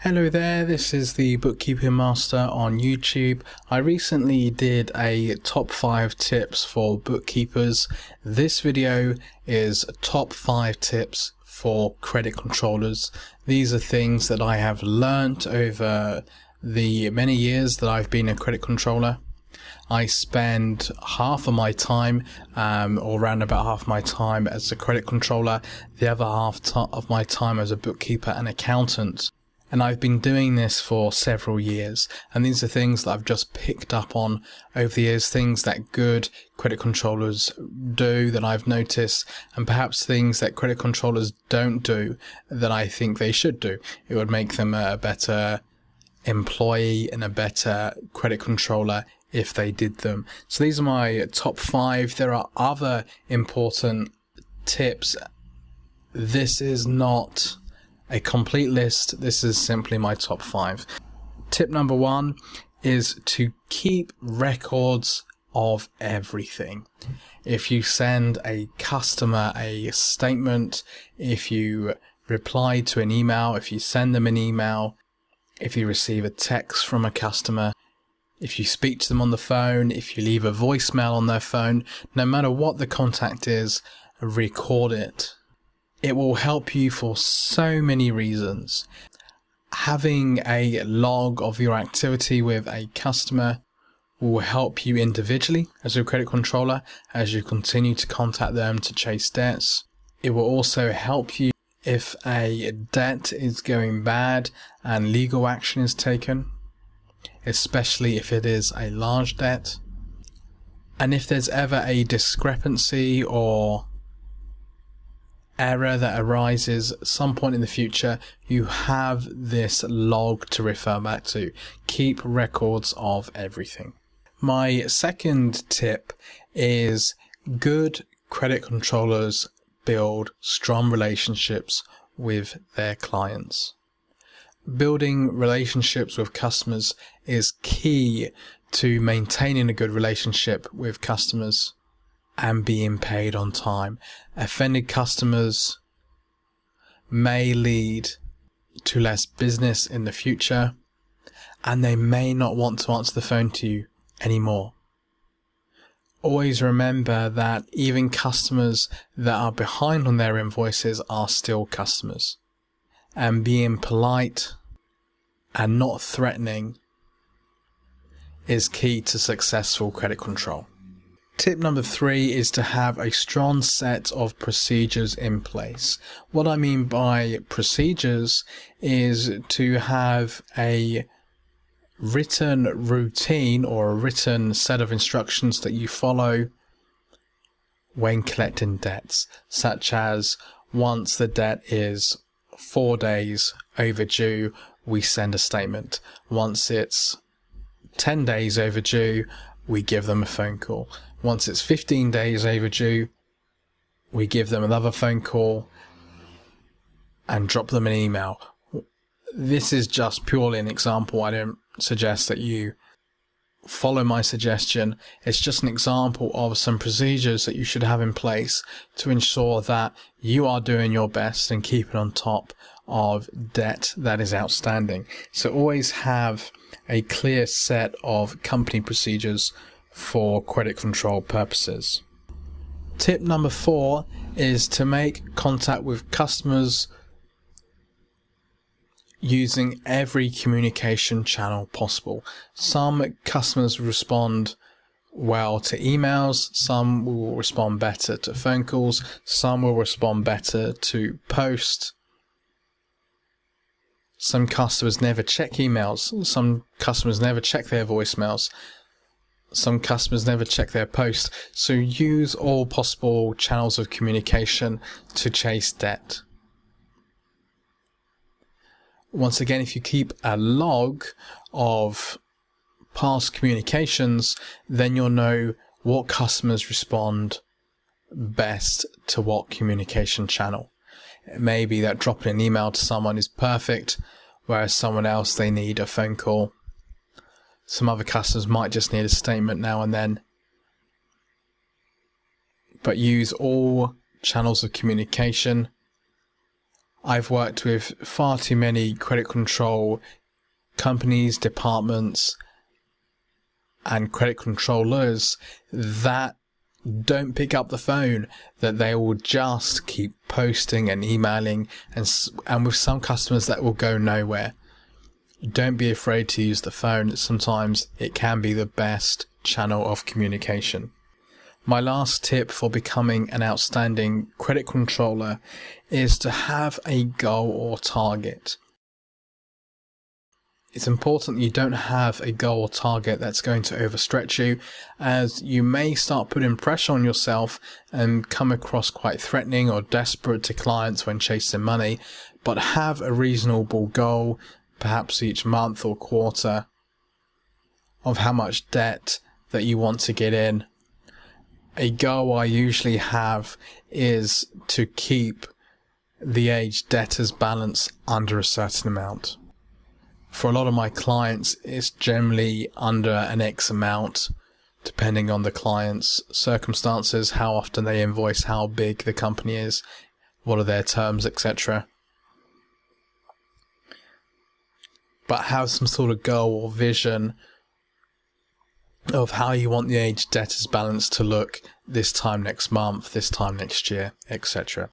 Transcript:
Hello there, this is the Bookkeeping Master on YouTube. I recently did a top 5 tips for bookkeepers. This video is top 5 tips for credit controllers. These are things that I have learnt over the many years that I've been a credit controller. I spend half of my time, or around about half my time as a credit controller, the other half of my time as a bookkeeper and accountant. And I've been doing this for several years, and these are things that I've just picked up on over the years, things that good credit controllers do that I've noticed, and perhaps things that credit controllers don't do that I think they should do. It would make them a better employee and a better credit controller if they did them. So these are my top 5. There are other important tips. This is not a complete list. This is simply my top 5. Tip number 1 is to keep records of everything. If you send a customer a statement, if you reply to an email, if you send them an email, if you receive a text from a customer, if you speak to them on the phone, if you leave a voicemail on their phone, no matter what the contact is, record it. It will help you for so many reasons. Having a log of your activity with a customer will help you individually as a credit controller as you continue to contact them to chase debts. It will also help you if a debt is going bad and legal action is taken, especially if it is a large debt. And if there's ever a discrepancy or error that arises at some point in the future, you have this log to refer back to. Keep records of everything. My second tip is good credit controllers build strong relationships with their clients. Building relationships with customers is key to maintaining a good relationship with customers and being paid on time. Offended customers may lead to less business in the future, and they may not want to answer the phone to you anymore. Always remember that even customers that are behind on their invoices are still customers, and being polite and not threatening is key to successful credit control. Tip number 3 is to have a strong set of procedures in place. What I mean by procedures is to have a written routine or a written set of instructions that you follow when collecting debts, such as once the debt is 4 days overdue, we send a statement. Once it's 10 days overdue, we give them a phone call. Once it's 15 days overdue, we give them another phone call and drop them an email. This is just purely an example. I don't suggest that you follow my suggestion. It's just an example of some procedures that you should have in place to ensure that you are doing your best and keeping on top of debt that is outstanding. So always have a clear set of company procedures for credit control purposes. Tip number 4 is to make contact with customers using every communication channel possible. Some customers respond well to emails, some will respond better to phone calls, some will respond better to post. Some customers never check emails, some customers never check their voicemails, some customers never check their post. So use all possible channels of communication to chase debt. Once again, if you keep a log of past communications, then you'll know what customers respond best to what communication channel. It may be that dropping an email to someone is perfect, whereas someone else, they need a phone call. Some other customers might just need a statement now and then. But use all channels of communication I've worked with far too many credit control companies, departments, and credit controllers that don't pick up the phone, that they will just keep posting and emailing, and with some customers that will go nowhere. Don't be afraid to use the phone. Sometimes it can be the best channel of communication. My last tip for becoming an outstanding credit controller is to have a goal or target. It's important you don't have a goal or target that's going to overstretch you, as you may start putting pressure on yourself and come across quite threatening or desperate to clients when chasing money. But have a reasonable goal, perhaps each month or quarter, of how much debt that you want to get in. A goal I usually have is to keep the aged debtors balance under a certain amount. For a lot of my clients, it's generally under an X amount, depending on the client's circumstances, how often they invoice, how big the company is, what are their terms, etc. But have some sort of goal or vision of how you want the aged debtors balance to look this time next month, this time next year, etc.